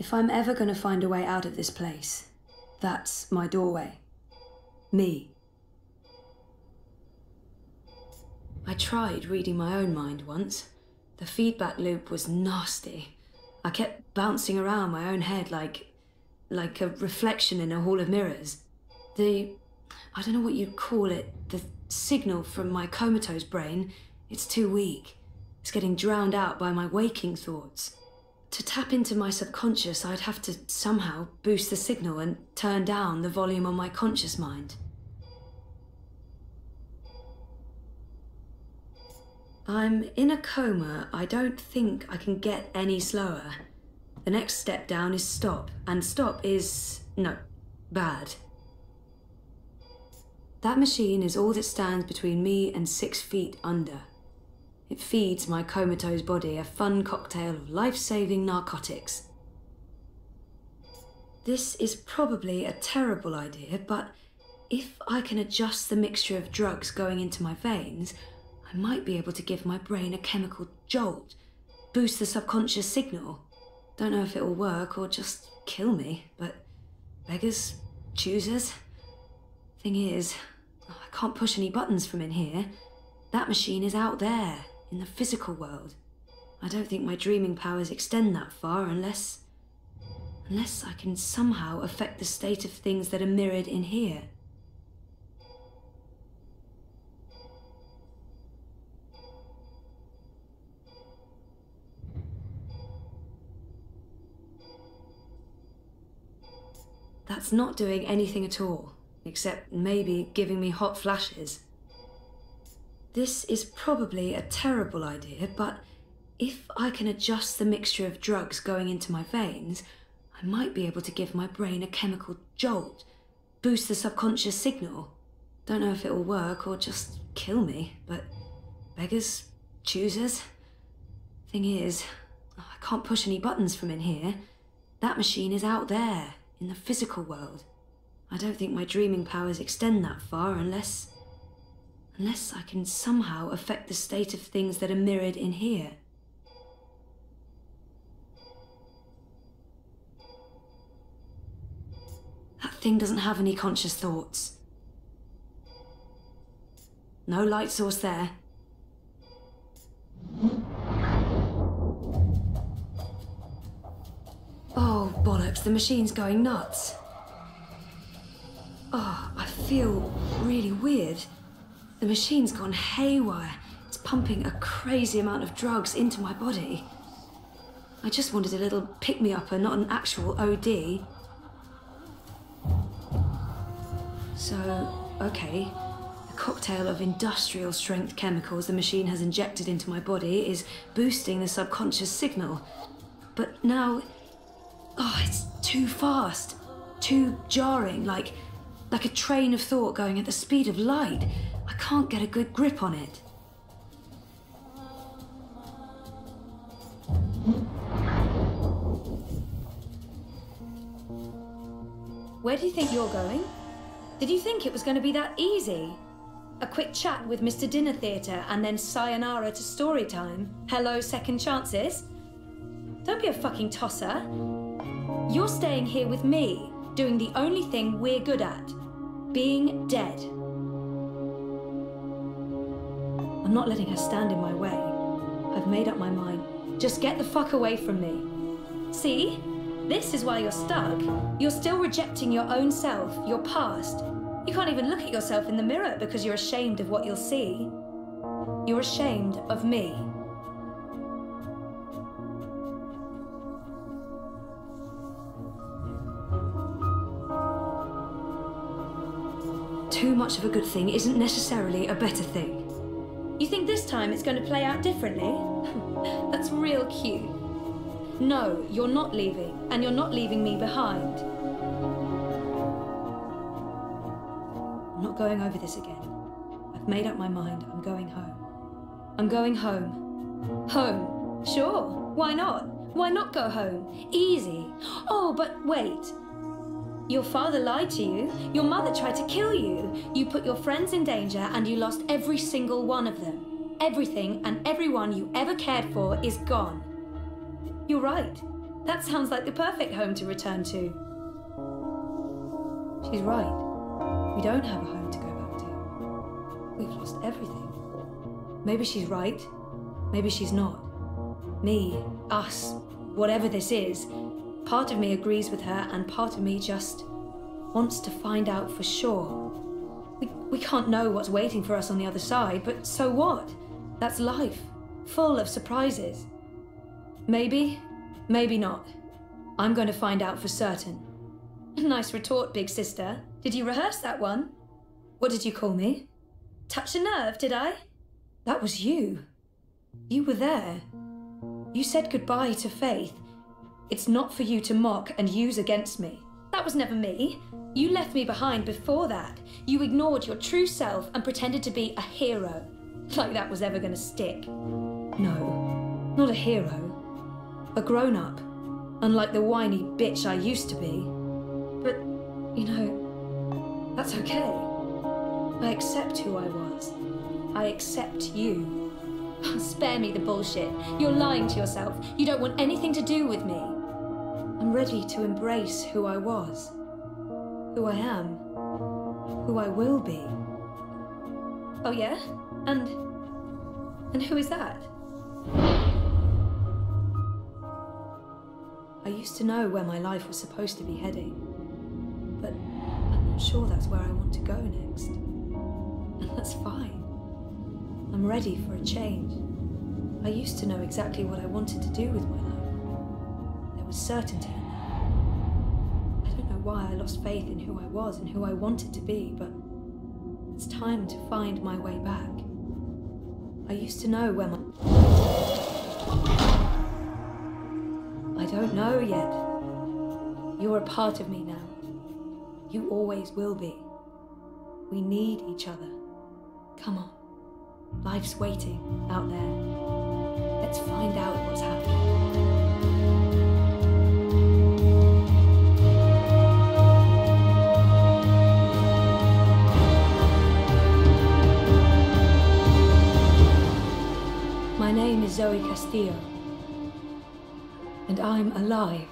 If I'm ever gonna find a way out of this place, that's my doorway. Me. I tried reading my own mind once. The feedback loop was nasty. I kept bouncing around my own head like a reflection in a hall of mirrors. I don't know what you'd call it, the signal from my comatose brain, it's too weak. It's getting drowned out by my waking thoughts. To tap into my subconscious, I'd have to somehow boost the signal and turn down the volume on my conscious mind. I'm in a coma. I don't think I can get any slower. The next step down is stop, and stop is, no, bad. That machine is all that stands between me and 6 feet under. It feeds my comatose body a fun cocktail of life-saving narcotics. This is probably a terrible idea, but if I can adjust the mixture of drugs going into my veins, I might be able to give my brain a chemical jolt, boost the subconscious signal. Don't know if it'll work or just kill me, but beggars, choosers. Thing is, I can't push any buttons from in here. That machine is out there, in the physical world. I don't think my dreaming powers extend that far unless I can somehow affect the state of things that are mirrored in here. That's not doing anything at all, except maybe giving me hot flashes. This is probably a terrible idea, but if I can adjust the mixture of drugs going into my veins, I might be able to give my brain a chemical jolt, boost the subconscious signal. Don't know if it'll work or just kill me, but beggars, choosers. Thing is, I can't push any buttons from in here. That machine is out there, in the physical world. I don't think my dreaming powers extend that far unless I can somehow affect the state of things that are mirrored in here. That thing doesn't have any conscious thoughts. No light source there. Oh, bollocks, the machine's going nuts. Oh, I feel really weird. The machine's gone haywire. It's pumping a crazy amount of drugs into my body. I just wanted a little pick-me-upper, not an actual OD. So, okay, the cocktail of industrial-strength chemicals the machine has injected into my body is boosting the subconscious signal. But now, oh, it's too fast, too jarring, like a train of thought going at the speed of light. I can't get a good grip on it. Where do you think you're going? Did you think it was going to be that easy? A quick chat with Mr. Dinner Theatre and then sayonara to story time? Hello, second chances? Don't be a fucking tosser. You're staying here with me, doing the only thing we're good at. Being dead. I'm not letting her stand in my way. I've made up my mind. Just get the fuck away from me. See? This is why you're stuck. You're still rejecting your own self, your past. You can't even look at yourself in the mirror because you're ashamed of what you'll see. You're ashamed of me. Too much of a good thing isn't necessarily a better thing. You think this time it's going to play out differently? That's real cute. No, you're not leaving, and you're not leaving me behind. I'm not going over this again. I've made up my mind. I'm going home. I'm going home. Home? Sure. Why not? Why not go home? Easy. Oh, but wait. Your father lied to you. Your mother tried to kill you. You put your friends in danger and you lost every single one of them. Everything and everyone you ever cared for is gone. You're right. That sounds like the perfect home to return to. She's right. We don't have a home to go back to. We've lost everything. Maybe she's right. Maybe she's not. Me, us, whatever this is, part of me agrees with her and part of me just wants to find out for sure. We can't know what's waiting for us on the other side, but so what? That's life, full of surprises. Maybe, maybe not. I'm going to find out for certain. Nice retort, big sister. Did you rehearse that one? What did you call me? Touch a nerve, did I? That was you. You were there. You said goodbye to faith. It's not for you to mock and use against me. That was never me. You left me behind before that. You ignored your true self and pretended to be a hero. Like that was ever gonna stick. No, not a hero. A grown-up. Unlike the whiny bitch I used to be. But, you know, that's okay. I accept who I was. I accept you. Spare me the bullshit. You're lying to yourself. You don't want anything to do with me. I'm ready to embrace who I was. Who I am. Who I will be. Oh yeah? And who is that? I used to know where my life was supposed to be heading, but I'm not sure that's where I want to go next. And that's fine. I'm ready for a change. I used to know exactly what I wanted to do with my life. There was certainty in that. I don't know why I lost faith in who I was and who I wanted to be, but it's time to find my way back. I used to know where my... I don't know yet. You're a part of me now. You always will be. We need each other. Come on. Life's waiting out there. Let's find out what's happening. My name is Zoe Castillo, and I'm alive.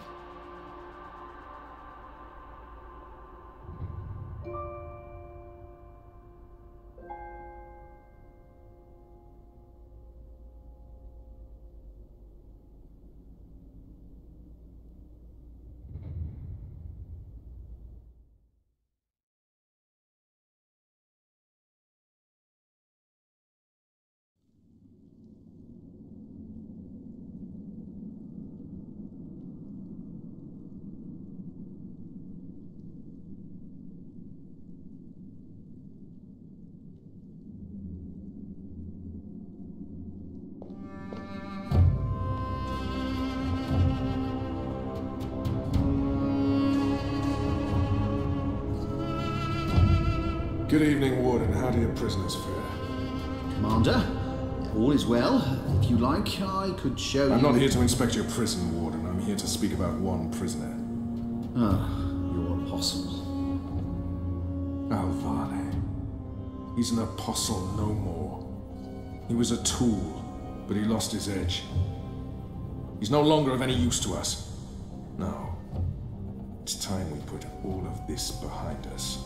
Good evening, Warden. How do your prisoners fare? Commander, all is well. If you like, I could show you... I'm not here to inspect your prison, Warden. I'm here to speak about one prisoner. Ah, your apostle. Alvane. He's an apostle no more. He was a tool, but he lost his edge. He's no longer of any use to us. No. It's time we put all of this behind us.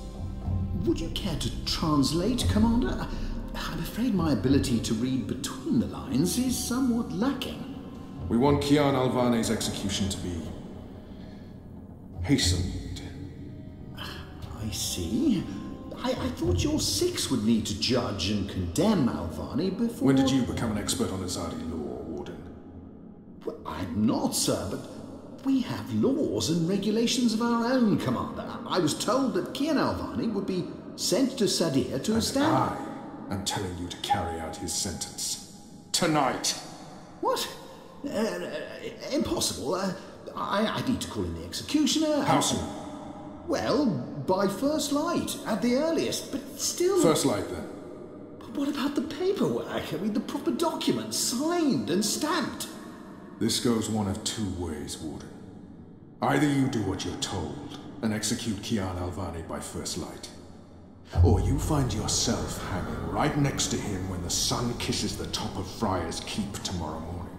Would you care to translate, Commander? I'm afraid my ability to read between the lines is somewhat lacking. We want Kian Alvane's execution to be... hastened. I see. I thought your six would need to judge and condemn Alvane before... When did you become an expert on Azadi law, Warden? Well, I'm not, sir, but we have laws and regulations of our own, Commander. I was told that Kian Alvane would be sent to Sadir to establish... I am telling you to carry out his sentence. Tonight! What? Impossible. I need to call in the executioner. How soon? Well, by first light, at the earliest, but still... First light, then. But what about the paperwork? I mean, the proper documents, signed and stamped. This goes one of two ways, Warden. Either you do what you're told and execute Kian Alvane by first light, or you find yourself hanging right next to him when the sun kisses the top of Friar's Keep tomorrow morning.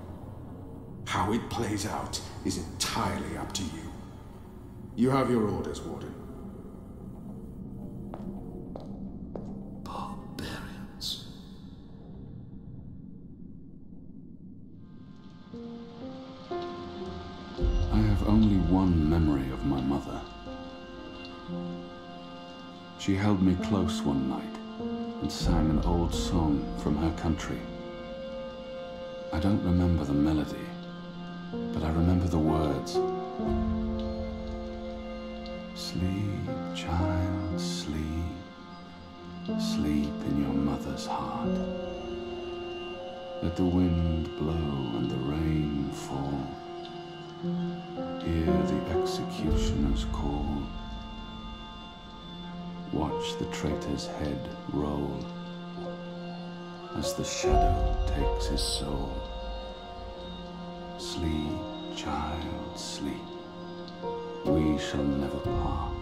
How it plays out is entirely up to you. You have your orders, Warden. Barbarians. I have only one memory of my mother. She held me close one night and sang an old song from her country. I don't remember the melody, but I remember the words. Sleep, child, sleep. Sleep in your mother's heart. Let the wind blow and the rain fall. Hear the executioner's call. Watch the traitor's head roll as the shadow takes his soul. Sleep, child, sleep. We shall never part,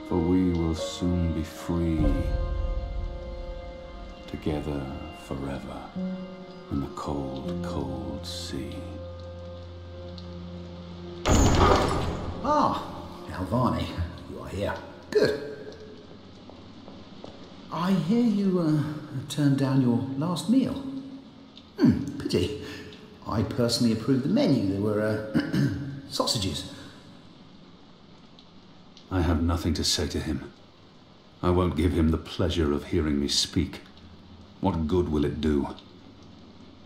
for we will soon be free, together forever in the cold, cold sea. Ah, Alvani, you are here. Good. I hear you turned down your last meal. Pity. I personally approved the menu. There were sausages. I have nothing to say to him. I won't give him the pleasure of hearing me speak. What good will it do?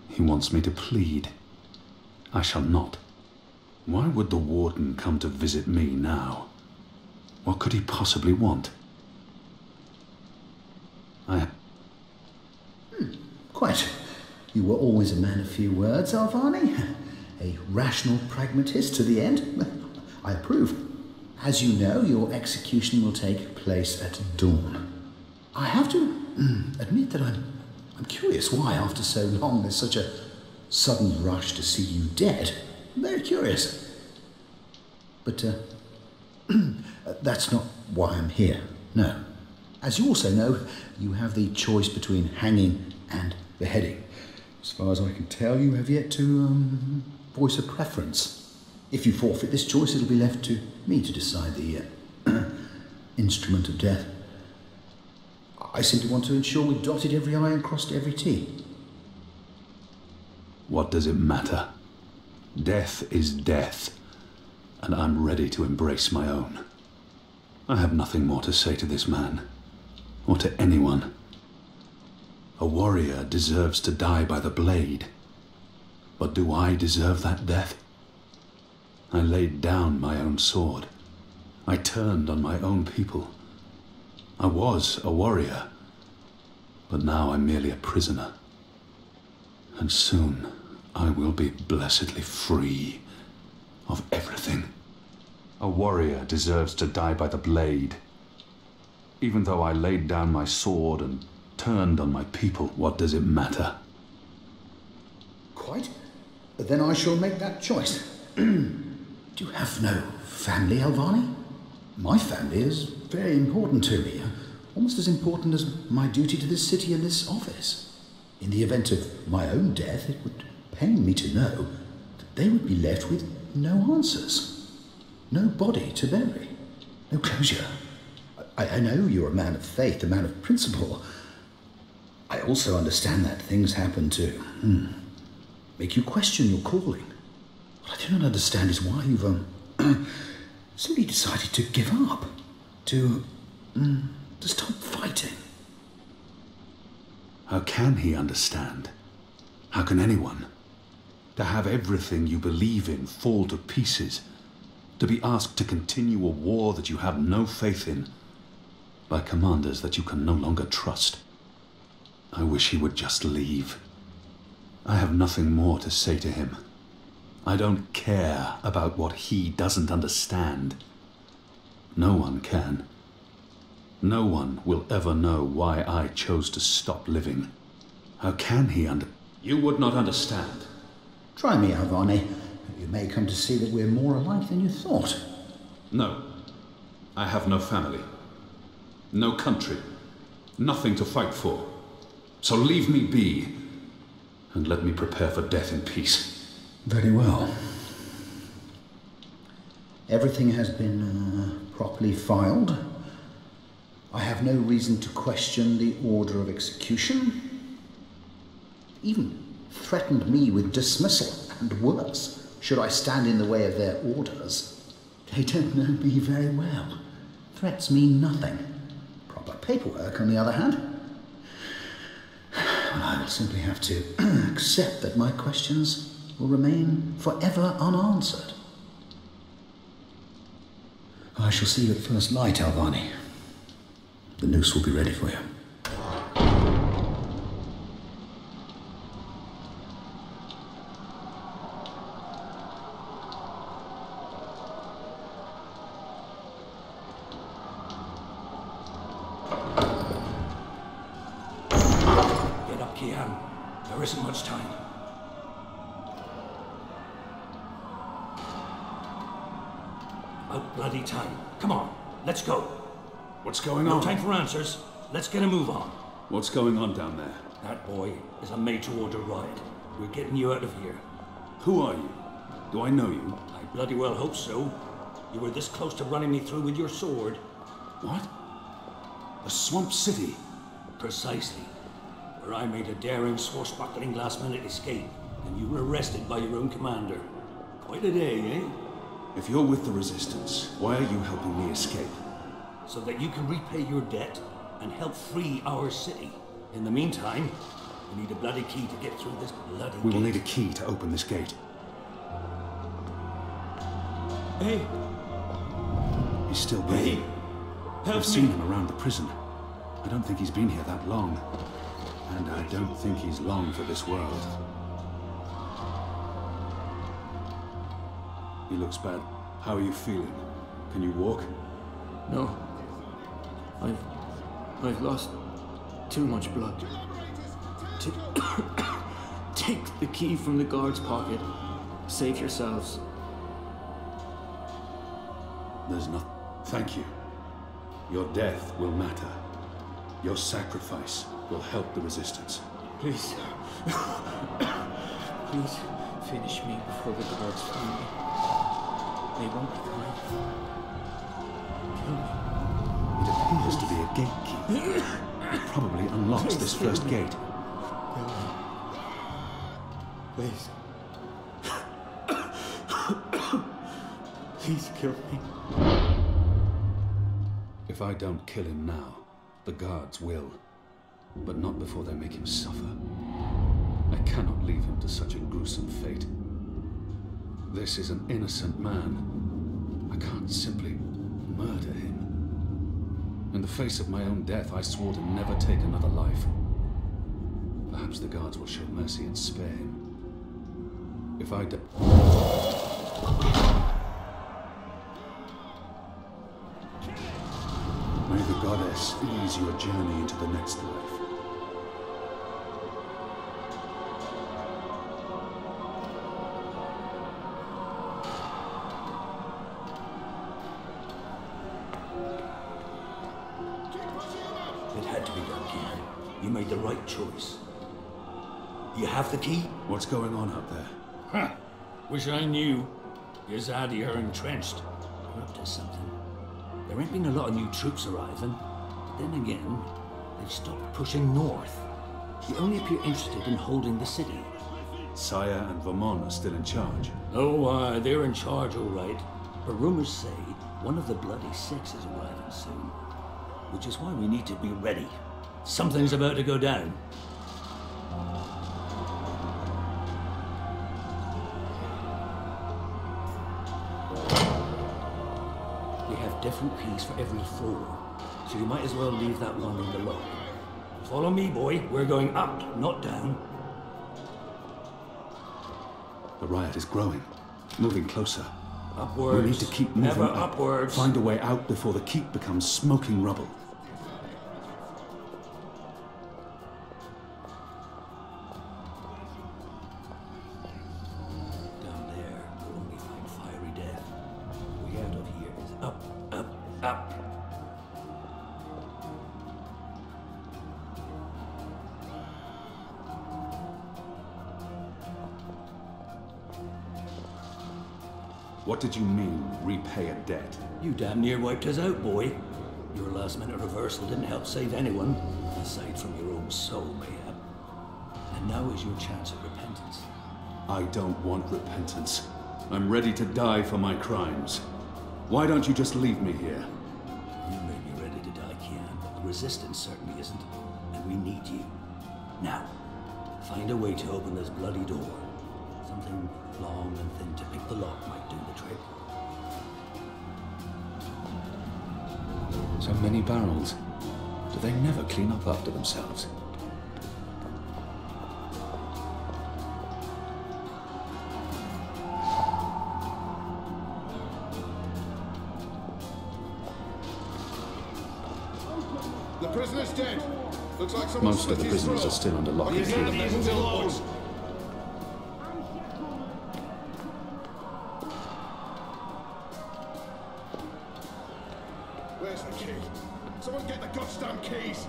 He wants me to plead. I shall not. Why would the warden come to visit me now? What could he possibly want? Quite. You were always a man of few words, Alvani. A rational pragmatist to the end. I approve. As you know, your execution will take place at dawn. I have to admit that I'm curious why, after so long, there's such a sudden rush to see you dead. I'm very curious. But that's not why I'm here. No. As you also know, you have the choice between hanging and beheading. As far as I can tell, you have yet to voice a preference. If you forfeit this choice, it'll be left to me to decide the instrument of death. I simply want to ensure we've dotted every I and crossed every T. What does it matter? Death is death, and I'm ready to embrace my own. I have nothing more to say to this man, or to anyone. A warrior deserves to die by the blade, but do I deserve that death? I laid down my own sword. I turned on my own people. I was a warrior, but now I'm merely a prisoner. And soon I will be blessedly free of everything. A warrior deserves to die by the blade. Even though I laid down my sword and turned on my people, what does it matter? Quite. Then I shall make that choice. Do you have no family, Alvani? My family is very important to me. Almost as important as my duty to this city and this office. In the event of my own death, it would pain me to know that they would be left with no answers. No body to bury. No closure. I know you're a man of faith, a man of principle. I also understand that things happen to make you question your calling. What I do not understand is why you've simply decided to give up, to stop fighting. How can he understand? How can anyone? To have everything you believe in fall to pieces, to be asked to continue a war that you have no faith in, by commanders that you can no longer trust. I wish he would just leave. I have nothing more to say to him. I don't care about what he doesn't understand. No one can. No one will ever know why I chose to stop living. How can he You would not understand. Try me, Alvani. You may come to see that we're more alike than you thought. No. I have no family. No country. Nothing to fight for. So leave me be. and let me prepare for death in peace. Very well. Everything has been properly filed. I have no reason to question the order of execution. Even threatened me with dismissal and worse, should I stand in the way of their orders. They don't know me very well. Threats mean nothing. Proper paperwork, on the other hand. I will simply have to accept that my questions will remain forever unanswered. I shall see you at first light, Alvani. The noose will be ready for you. Get up, Kian. There isn't much time. About bloody time. Come on, let's go. What's going No on? time for answers. Let's get a move on. What's going on down there? That boy is a made-to-order ride. We're getting you out of here. Who are you? Do I know you? I bloody well hope so. You were this close to running me through with your sword. What? The Swamp City? Precisely. Where I made a daring, swashbuckling last-minute escape, and you were arrested by your own commander. Quite a day, eh? If you're with the Resistance, why are you helping me escape? So that you can repay your debt and help free our city. In the meantime, we need a bloody key to get through this bloody We will gate. need a key to open this gate. Hey, He's still hey, breathing. help I've seen me. him around the prison. I don't think he's been here that long. And I don't think he's long for this world. He looks bad. How are you feeling? Can you walk? No. I've lost too much blood. Take the key from the guard's pocket. Save yourselves. There's nothing. Thank you. Your death will matter. Your sacrifice will help the Resistance. Please. Please finish me before the guards find me. They won't be kind. Kill me. It appears to be a gate key. It probably unlocks this first gate. Kill me. Please. Please kill me. If I don't kill him now, the guards will. But not before they make him suffer. I cannot leave him to such a gruesome fate. This is an innocent man. I can't simply murder him. In the face of my own death, I swore to never take another life. Perhaps the guards will show mercy and spare him. If I die... May the goddess ease your journey into the next life. It had to be done, Kian. You made the right choice. You have the key? What's going on out there? Huh. Wish I knew. Yazadi are entrenched. They're up to something. There ain't been a lot of new troops arriving. But then again, they've stopped pushing north. They only appear interested in holding the city. Saya and Vermont are still in charge. Oh, they're in charge, all right. But rumors say one of the Bloody Six is arriving soon. Which is why we need to be ready. Something's about to go down. They have different keys for every floor, so you might as well leave that one in the lock. Follow me, boy. We're going up, not down. The riot is growing, moving closer. Upwards. We need to keep moving Never up. upwards. Find a way out before the keep becomes smoking rubble. Down there, you'll only find fiery death. The way out of here is up, up, up. What did you mean, repay a debt? You damn near wiped us out, boy. Your last-minute reversal didn't help save anyone, aside from your own soul, mayhap. And now is your chance at repentance. I don't want repentance. I'm ready to die for my crimes. Why don't you just leave me here? You may be ready to die, Kian, but the Resistance certainly isn't. And we need you. Now, find a way to open this bloody door. Something long and thin to pick the lock might do the trick. So many barrels. Do they never clean up after themselves? The prisoner's dead. Looks like someone Most of the prisoners are still under lock and key. Where's the key? Someone get the goddamn keys!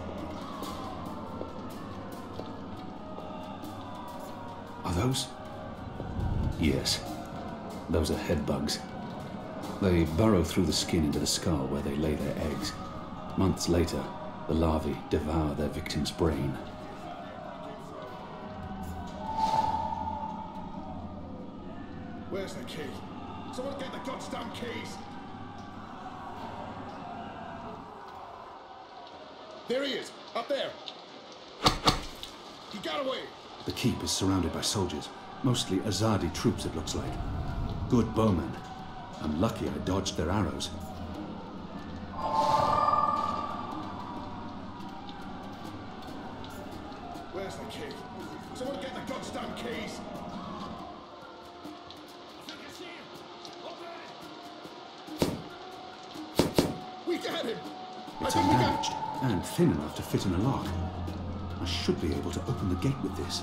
Are those? Yes. Those are head bugs. They burrow through the skin into the skull where they lay their eggs. Months later, the larvae devour their victim's brain. Where's the key? Someone get the goddamn keys! There he is! Up there! He got away! The keep is surrounded by soldiers, mostly Azadi troops it looks like. Good bowmen. I'm lucky I dodged their arrows. Where's the key? Someone get the goddamn keys! We got him! It's unmanaged and thin enough to fit in a lock. I should be able to open the gate with this.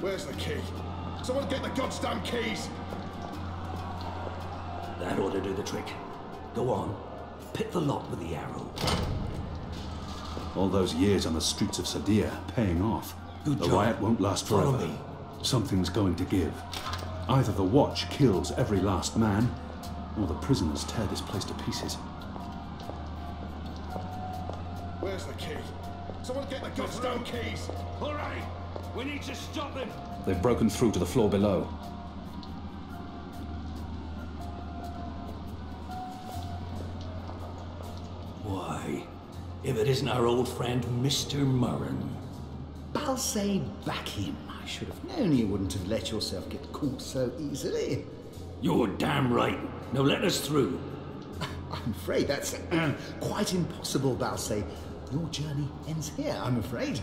Where's the key? Someone get the goddamn keys! That ought to do the trick. Go on. Pick the lock with the arrow. All those years on the streets of Sadir paying off. Good The job. riot won't last Follow forever. me. Something's going to give. Either the Watch kills every last man, or the prisoners tear this place to pieces. Where's the key? Someone get the goddamn keys! All right. We need to stop him. They've broken through to the floor below. Why, if it isn't our old friend, Mr. Murren. Balsay Bakim. I should have known you wouldn't have let yourself get caught so easily. You're damn right. Now let us through. I'm afraid that's quite impossible, Balsay. Your journey ends here, I'm afraid.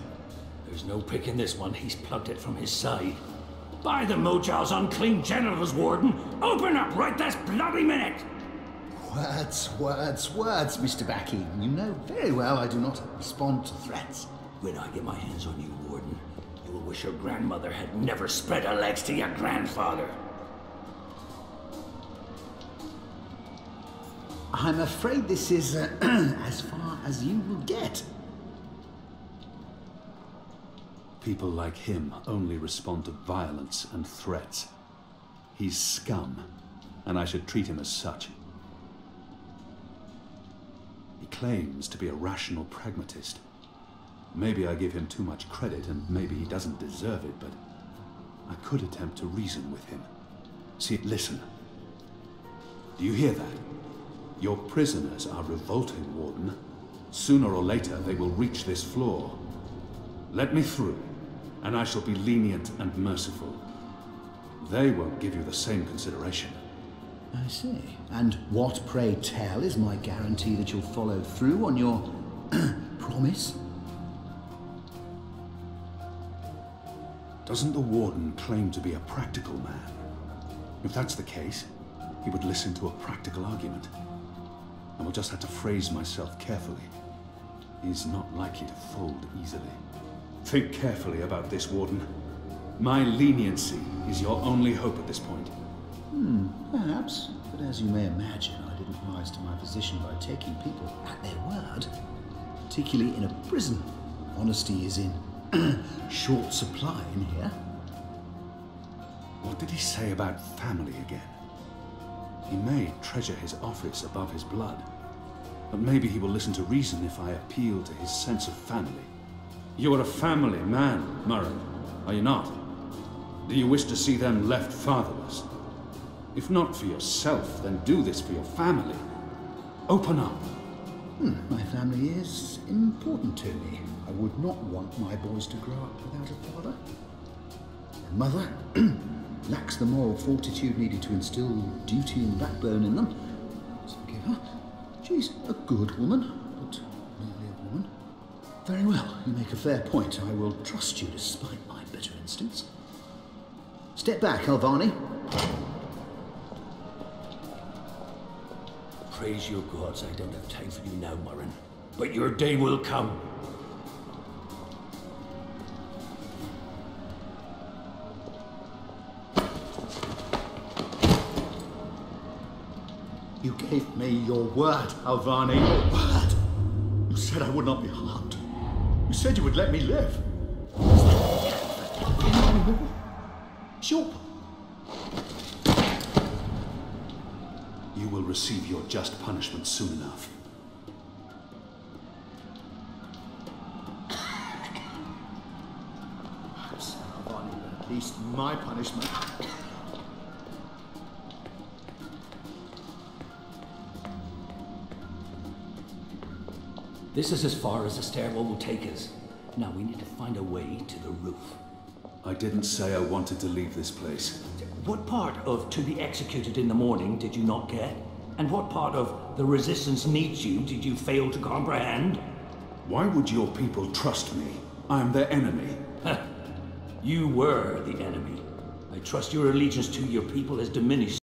There's no picking this one. He's plugged it from his side. By the Mojal's unclean genitals, Warden! Open up right this bloody minute! Words, Mr. Bakim. You know very well I do not respond to threats. When I get my hands on you, Warden, you will wish your grandmother had never spread her legs to your grandfather. I'm afraid this is as far as you will get. People like him only respond to violence and threats. He's scum, and I should treat him as such. He claims to be a rational pragmatist. Maybe I give him too much credit, and maybe he doesn't deserve it, but I could attempt to reason with him. See, listen. Do you hear that? Your prisoners are revolting, Warden. Sooner or later, they will reach this floor. Let me through, and I shall be lenient and merciful. They won't give you the same consideration. I see. And what, pray tell, is my guarantee that you'll follow through on your promise? Doesn't the Warden claim to be a practical man? If that's the case, he would listen to a practical argument. I will just have to phrase myself carefully. He's not likely to fold easily. Think carefully about this, Warden. My leniency is your only hope at this point. Perhaps. But as you may imagine, I didn't rise to my position by taking people at their word. Particularly in a prison. Honesty is in short supply in here. What did he say about family again? He may treasure his office above his blood, but maybe he will listen to reason if I appeal to his sense of family. You are a family man, Murren, are you not? Do you wish to see them left fatherless? If not for yourself, then do this for your family. Open up. My family is important to me. I would not want my boys to grow up without a father. Their mother lacks the moral fortitude needed to instill duty and backbone in them. So forgive her. She's a good woman, but merely a woman. Very well, you make a fair point. I will trust you despite my better instincts. Step back, Alvani. Praise your gods, I don't have time for you now, Murren. But your day will come. You gave me your word, Alvani. Your word. You said I would not be harmed. You said you would let me live. Sure. You will receive your just punishment soon enough. Perhaps Alvani will at least my punishment. This is as far as the stairwell will take us. Now we need to find a way to the roof. I didn't say I wanted to leave this place. What part of to be executed in the morning did you not get? And what part of the resistance needs you did you fail to comprehend? Why would your people trust me? I am their enemy. You were the enemy. I trust your allegiance to your people has diminished